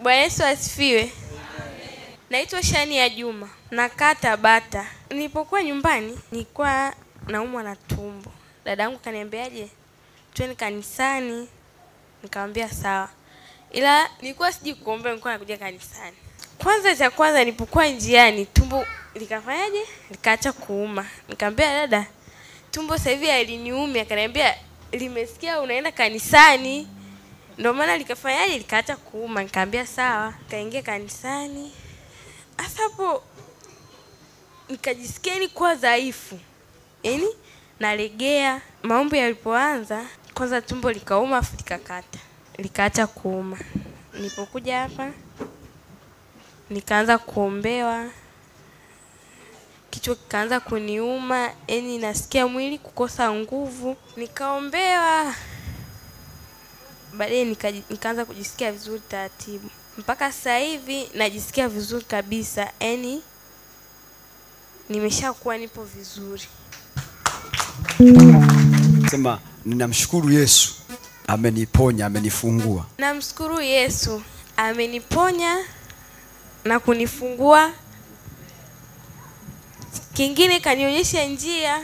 Bwana Yesu asifiwe. Naitwa Shania Juma. Nakaa Tabata. Nilipokuwa nyumbani, nilikuwa naumwa na tumbo. Dadangu kaniambiaje? Twende kanisani. Nikamwambia sawa. Ila nilikuwa siji kuombea, nilikuwa nakuja kanisani. Cha kwanza nilipokuwa njiani, tumbo likafanyaje? Likaacha kuuma. Nikamwambia dada, tumbo sasa hivi haliniumi. Akaniambia limesikia unaenda kanisani. Ndio maana likafanyaje? Likaacha kuuma. Nikamwambia sawa. Kaingia kanisani. Hapo nikajisikia kwa dhaifu. Nalegea. Maombi yalipoanza, kwanza tumbo likauma afu likakata. Likaacha kuuma. Nilipokuja hapa nikaanza kuombewa. Kichwa kikaanza kuniuma, nasikia mwili kukosa nguvu. Nikaombewa. Baadaye nikaanza kujisikia vizuri taratibu. Mpaka sasa hivi najisikia vizuri kabisa. Nimeshakuwa nipo vizuri. Sema ninamshukuru Yesu. Ameniponya, amenifungua. Namshukuru Yesu. Ameniponya na kunifungua. Kingine kanionyesha njia.